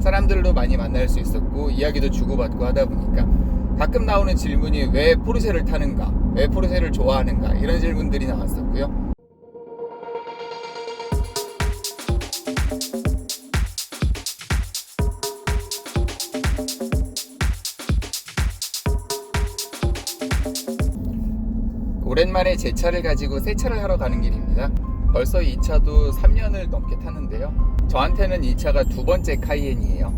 사람들도 많이 만날 수 있었고 이야기도 주고받고 하다 보니까 가끔 나오는 질문이 왜 포르쉐를 타는가, 왜 포르쉐를 좋아하는가, 이런 질문들이 나왔었고요. 오랜만에 제 차를 가지고 새 차를 하러 가는 길입니다. 벌써 이 차도 3년을 넘게 탔는데요. 저한테는 이 차가 두 번째 카이엔이에요.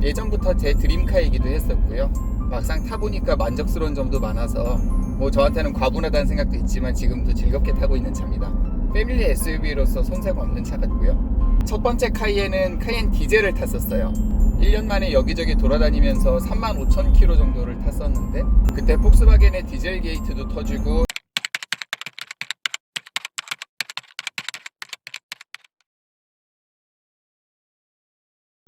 예전부터 제 드림카이기도 했었고요. 막상 타보니까 만족스러운 점도 많아서 저한테는 과분하다는 생각도 있지만 지금도 즐겁게 타고 있는 차입니다. 패밀리 SUV로서 손색 없는 차 같고요. 첫 번째 카이엔은 카이엔 디젤을 탔었어요. 1년 만에 여기저기 돌아다니면서 35,000km 정도를 탔었는데 그때 폭스바겐의 디젤 게이트도 터지고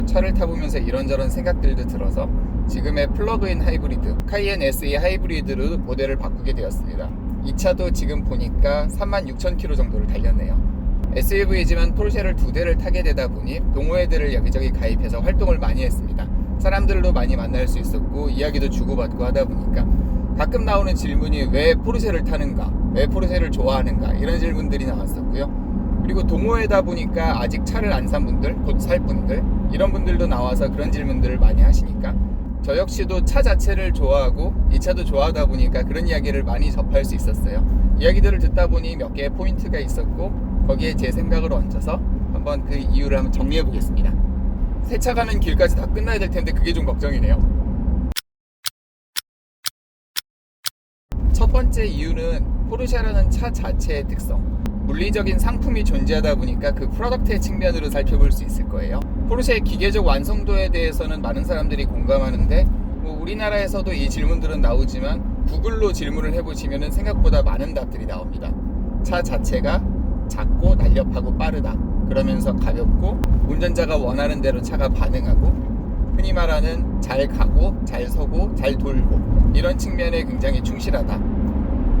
차를 타보면서 이런저런 생각들도 들어서 지금의 플러그인 하이브리드 카이엔 SE 하이브리드로 모델을 바꾸게 되었습니다. 이 차도 지금 보니까 36,000km 정도를 달렸네요. SUV이지만 포르쉐를 두 대를 타게 되다 보니 동호회들을 여기저기 가입해서 활동을 많이 했습니다. 사람들도 많이 만날 수 있었고 이야기도 주고받고 하다 보니까 가끔 나오는 질문이 왜 포르쉐를 타는가, 왜 포르쉐를 좋아하는가, 이런 질문들이 나왔었고요. 그리고 동호회다 보니까 아직 차를 안 산 분들, 곧 살 분들, 이런 분들도 나와서 그런 질문들을 많이 하시니까 저 역시도 차 자체를 좋아하고 이 차도 좋아하다 보니까 그런 이야기를 많이 접할 수 있었어요. 이야기들을 듣다 보니 몇 개의 포인트가 있었고 거기에 제 생각을 얹어서 한번 그 이유를 한번 정리해 보겠습니다. 새 차 가는 길까지 다 끝나야 될 텐데 그게 좀 걱정이네요. 첫 번째 이유는 포르쉐라는 차 자체의 특성, 물리적인 상품이 존재하다 보니까 그 프로덕트의 측면으로 살펴볼 수 있을 거예요. 포르쉐의 기계적 완성도에 대해서는 많은 사람들이 공감하는데 우리나라에서도 이 질문들은 나오지만 구글로 질문을 해보시면 생각보다 많은 답들이 나옵니다. 차 자체가 작고 날렵하고 빠르다, 그러면서 가볍고 운전자가 원하는 대로 차가 반응하고 흔히 말하는 잘 가고 잘 서고 잘 돌고 이런 측면에 굉장히 충실하다,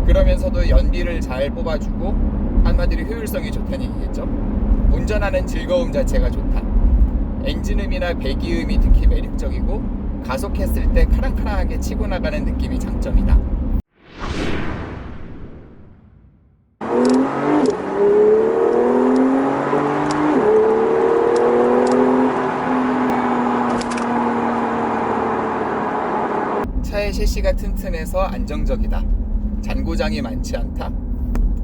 그러면서도 연비를 잘 뽑아주고 한마디로 효율성이 좋다는 얘기겠죠. 운전하는 즐거움 자체가 좋다. 엔진음이나 배기음이 특히 매력적이고 가속했을 때 카랑카랑하게 치고 나가는 느낌이 장점이다. 차의 셰시가 튼튼해서 안정적이다. 잔고장이 많지 않다.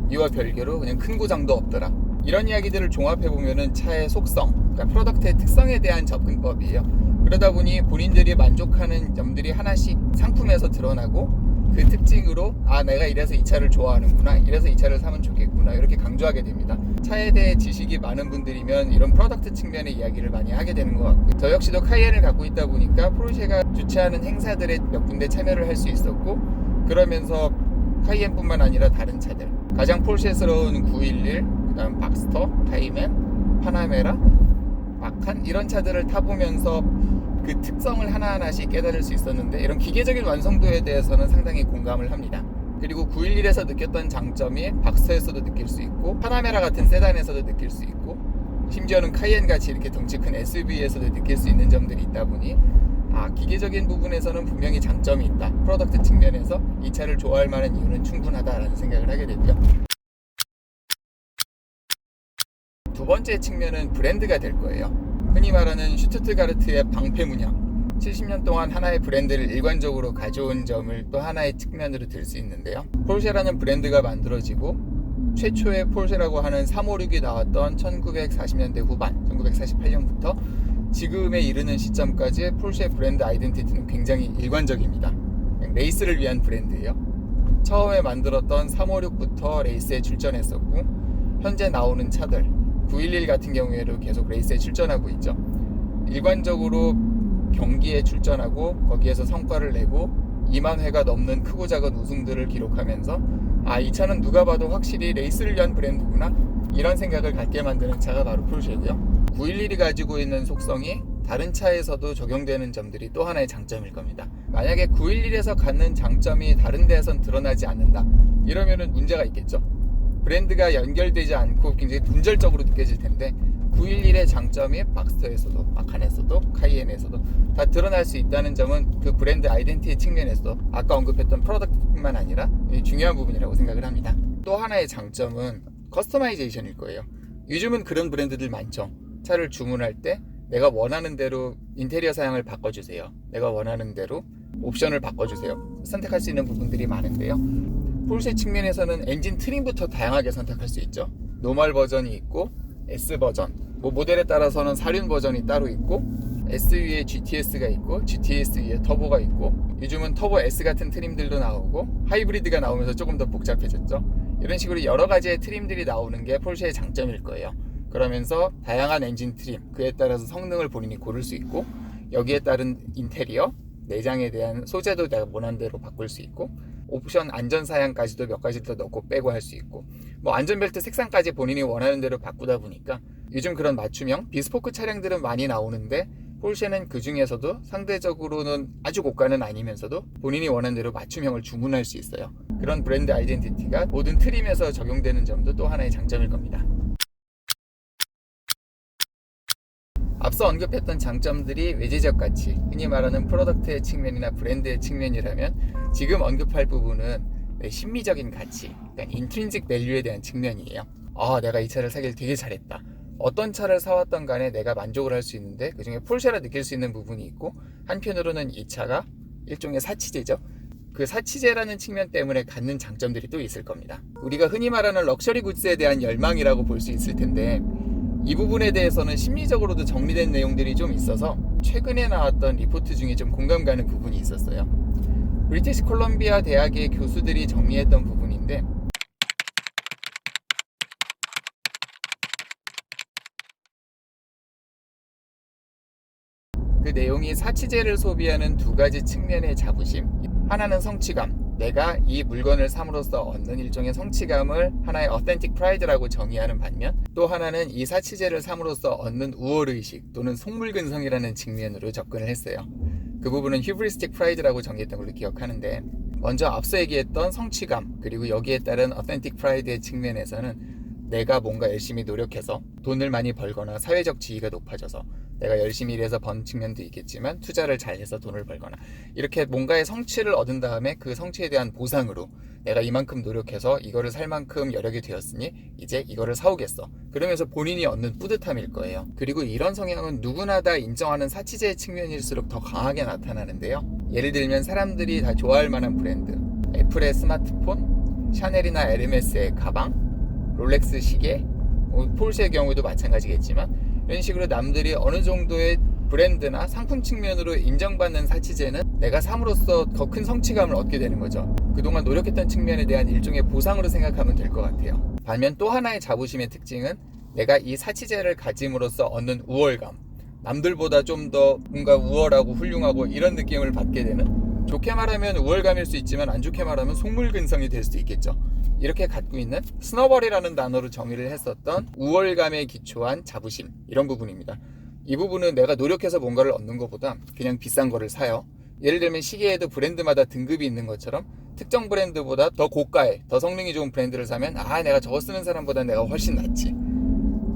이와 별개로 그냥 큰 고장도 없더라. 이런 이야기들을 종합해보면 차의 속성, 그러니까 프로덕트의 특성에 대한 접근법이에요. 그러다 보니 본인들이 만족하는 점들이 하나씩 상품에서 드러나고 그 특징으로 내가 이래서 이 차를 좋아하는구나, 이래서 이 차를 사면 좋겠구나, 이렇게 강조하게 됩니다. 차에 대해 지식이 많은 분들이면 이런 프로덕트 측면의 이야기를 많이 하게 되는 것 같고요. 저 역시도 카이엔을 갖고 있다 보니까 포르쉐가 주최하는 행사들에 몇 군데 참여를 할 수 있었고, 그러면서 카이엔뿐만 아니라 다른 차들, 가장 포르쉐스러운 911, 그 다음 박스터, 카이맨, 파나메라, 마칸, 이런 차들을 타보면서 그 특성을 하나하나씩 깨달을 수 있었는데 이런 기계적인 완성도에 대해서는 상당히 공감을 합니다. 그리고 911에서 느꼈던 장점이 박스터에서도 느낄 수 있고 파나메라 같은 세단에서도 느낄 수 있고 심지어는 카이엔 같이 이렇게 덩치 큰 SUV에서도 느낄 수 있는 점들이 있다 보니 기계적인 부분에서는 분명히 장점이 있다. 프로덕트 측면에서 이 차를 좋아할 만한 이유는 충분하다라는 생각을 하게 됐고요. 두 번째 측면은 브랜드가 될 거예요. 흔히 말하는 슈투트가르트의 방패 문양, 70년 동안 하나의 브랜드를 일관적으로 가져온 점을 또 하나의 측면으로 들 수 있는데요. 포르쉐라는 브랜드가 만들어지고 최초의 포르쉐라고 하는 356이 나왔던 1940년대 후반, 1948년부터 지금에 이르는 시점까지 포르쉐 브랜드 아이덴티티는 굉장히 일관적입니다. 레이스를 위한 브랜드예요. 처음에 만들었던 356부터 레이스에 출전했었고 현재 나오는 차들 911 같은 경우에도 계속 레이스에 출전하고 있죠. 일관적으로 경기에 출전하고 거기에서 성과를 내고 2만 회가 넘는 크고 작은 우승들을 기록하면서 이 차는 누가 봐도 확실히 레이스를 위한 브랜드구나, 이런 생각을 갖게 만드는 차가 바로 포르쉐고요. 911이 가지고 있는 속성이 다른 차에서도 적용되는 점들이 또 하나의 장점일 겁니다. 만약에 911에서 갖는 장점이 다른 데에선 드러나지 않는다, 이러면은 문제가 있겠죠. 브랜드가 연결되지 않고 굉장히 분절적으로 느껴질 텐데 911의 장점이 박스터에서도, 마칸에서도, 카이엔에서도 다 드러날 수 있다는 점은 그 브랜드 아이덴티티 측면에서도 아까 언급했던 프로덕트뿐만 아니라 중요한 부분이라고 생각을 합니다. 또 하나의 장점은 커스터마이제이션일 거예요. 요즘은 그런 브랜드들 많죠. 차를 주문할 때 내가 원하는 대로 인테리어 사양을 바꿔주세요, 내가 원하는 대로 옵션을 바꿔주세요, 선택할 수 있는 부분들이 많은데요. 포르쉐 측면에서는 엔진 트림부터 다양하게 선택할 수 있죠. 노멀 버전이 있고 S 버전, 모델에 따라서는 4륜 버전이 따로 있고 S 위에 GTS가 있고 GTS 위에 터보가 있고 요즘은 터보 S 같은 트림들도 나오고 하이브리드가 나오면서 조금 더 복잡해졌죠. 이런 식으로 여러 가지의 트림들이 나오는 게 포르쉐의 장점일 거예요. 그러면서 다양한 엔진 트림, 그에 따라서 성능을 본인이 고를 수 있고 여기에 따른 인테리어, 내장에 대한 소재도 내가 원하는 대로 바꿀 수 있고 옵션 안전사양까지도 몇 가지 더 넣고 빼고 할 수 있고 안전벨트 색상까지 본인이 원하는 대로 바꾸다 보니까 요즘 그런 맞춤형 비스포크 차량들은 많이 나오는데 포르쉐는 그 중에서도 상대적으로는 아주 고가는 아니면서도 본인이 원하는 대로 맞춤형을 주문할 수 있어요. 그런 브랜드 아이덴티티가 모든 트림에서 적용되는 점도 또 하나의 장점일 겁니다. 앞서 언급했던 장점들이 외제적 가치, 흔히 말하는 프로덕트의 측면이나 브랜드의 측면이라면 지금 언급할 부분은 심미적인 가치, 그러니까 인트린식 밸류에 대한 측면이에요. 내가 이 차를 사길 되게 잘했다. 어떤 차를 사왔던 간에 내가 만족을 할 수 있는데 그중에 포르쉐라 느낄 수 있는 부분이 있고 한편으로는 이 차가 일종의 사치제죠. 그 사치제라는 측면 때문에 갖는 장점들이 또 있을 겁니다. 우리가 흔히 말하는 럭셔리 굿즈에 대한 열망이라고 볼 수 있을 텐데 이 부분에 대해서는 심리적으로도 정리된 내용들이 좀 있어서 최근에 나왔던 리포트 중에 좀 공감 가는 부분이 있었어요. 브리티시 콜럼비아 대학의 교수들이 정리했던 부분인데 그 내용이 사치제를 소비하는 두 가지 측면의 자부심, 하나는 성취감, 내가 이 물건을 삼으로써 얻는 일종의 성취감을 하나의 어센틱 프라이드라고 정의하는 반면 또 하나는 이 사치제를 삼으로써 얻는 우월의식 또는 속물근성이라는 측면으로 접근을 했어요. 그 부분은 휴브리스틱 프라이드라고 정의했던 걸로 기억하는데 먼저 앞서 얘기했던 성취감 그리고 여기에 따른 어센틱 프라이드의 측면에서는 내가 뭔가 열심히 노력해서 돈을 많이 벌거나 사회적 지위가 높아져서 내가 열심히 일해서 번 측면도 있겠지만 투자를 잘해서 돈을 벌거나 이렇게 뭔가의 성취를 얻은 다음에 그 성취에 대한 보상으로 내가 이만큼 노력해서 이거를 살 만큼 여력이 되었으니 이제 이거를 사오겠어. 그러면서 본인이 얻는 뿌듯함일 거예요. 그리고 이런 성향은 누구나 다 인정하는 사치제의 측면일수록 더 강하게 나타나는데요. 예를 들면 사람들이 다 좋아할 만한 브랜드, 애플의 스마트폰, 샤넬이나 에르메스의 가방, 롤렉스 시계, 포르쉐의 경우도 마찬가지겠지만 이런 식으로 남들이 어느 정도의 브랜드나 상품 측면으로 인정받는 사치제는 내가 삼으로써 더 큰 성취감을 얻게 되는 거죠. 그동안 노력했던 측면에 대한 일종의 보상으로 생각하면 될 것 같아요. 반면 또 하나의 자부심의 특징은 내가 이 사치제를 가짐으로써 얻는 우월감, 남들보다 좀 더 뭔가 우월하고 훌륭하고 이런 느낌을 받게 되는, 좋게 말하면 우월감일 수 있지만 안 좋게 말하면 속물근성이 될 수도 있겠죠. 이렇게 갖고 있는 스노벌이라는 단어로 정의를 했었던 우월감에 기초한 자부심, 이런 부분입니다. 이 부분은 내가 노력해서 뭔가를 얻는 것보다 그냥 비싼 거를 사요. 예를 들면 시계에도 브랜드마다 등급이 있는 것처럼 특정 브랜드보다 더 고가의, 더 성능이 좋은 브랜드를 사면 내가 저거 쓰는 사람보다 내가 훨씬 낫지.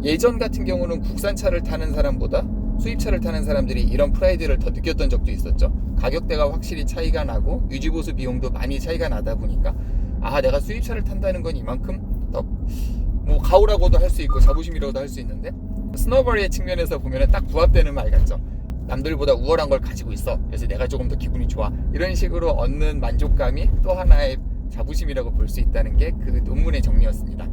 예전 같은 경우는 국산차를 타는 사람보다 수입차를 타는 사람들이 이런 프라이드를 더 느꼈던 적도 있었죠. 가격대가 확실히 차이가 나고 유지보수 비용도 많이 차이가 나다 보니까 내가 수입차를 탄다는 건 이만큼 더 가오라고도 할 수 있고 자부심이라고도 할 수 있는데, 스노버리의 측면에서 보면 딱 부합되는 말 같죠. 남들보다 우월한 걸 가지고 있어, 그래서 내가 조금 더 기분이 좋아, 이런 식으로 얻는 만족감이 또 하나의 자부심이라고 볼 수 있다는 게 그 논문의 정리였습니다.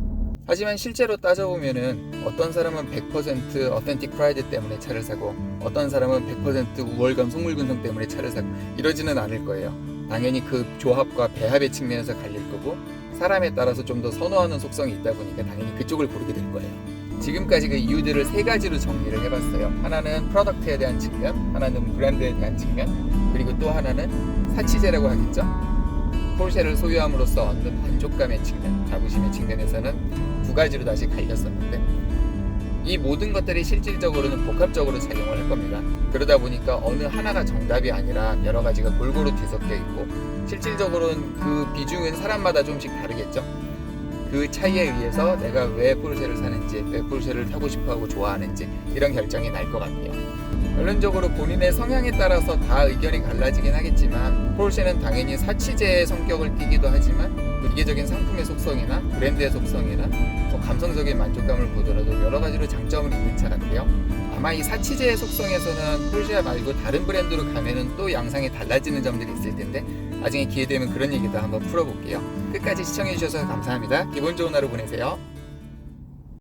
하지만 실제로 따져보면은 어떤 사람은 100% 어센틱 프라이드 때문에 차를 사고 어떤 사람은 100% 우월감, 속물근성 때문에 차를 사고 이러지는 않을 거예요. 당연히 그 조합과 배합의 측면에서 갈릴 거고 사람에 따라서 좀 더 선호하는 속성이 있다 보니까 당연히 그쪽을 고르게 될 거예요. 지금까지 그 이유들을 세 가지로 정리를 해봤어요. 하나는 프로덕트에 대한 측면, 하나는 브랜드에 대한 측면, 그리고 또 하나는 사치제라고 하겠죠. 포르쉐를 소유함으로써 얻는 만족감의 측면, 자부심의 측면에서는 두 가지로 다시 갈렸었는데 이 모든 것들이 실질적으로는 복합적으로 작용을 할 겁니다. 그러다 보니까 어느 하나가 정답이 아니라 여러 가지가 골고루 뒤섞여 있고 실질적으로는 그 비중은 사람마다 좀씩 다르겠죠. 그 차이에 의해서 내가 왜 포르쉐를 사는지, 왜 포르쉐를 타고 싶어하고 좋아하는지 이런 결정이 날 것 같아요. 결론적으로 본인의 성향에 따라서 다 의견이 갈라지긴 하겠지만 포르쉐는 당연히 사치제의 성격을 띠기도 하지만 기계적인 상품의 속성이나 브랜드의 속성이나 감성적인 만족감을 보더라도 여러 가지로 장점을 있는 차 같아요. 아마 이 사치제의 속성에서는 포르쉐 말고 다른 브랜드로 가면은 또 양상이 달라지는 점들이 있을 텐데 나중에 기회 되면 그런 얘기도 한번 풀어볼게요. 끝까지 시청해주셔서 감사합니다. 기분 좋은 하루 보내세요.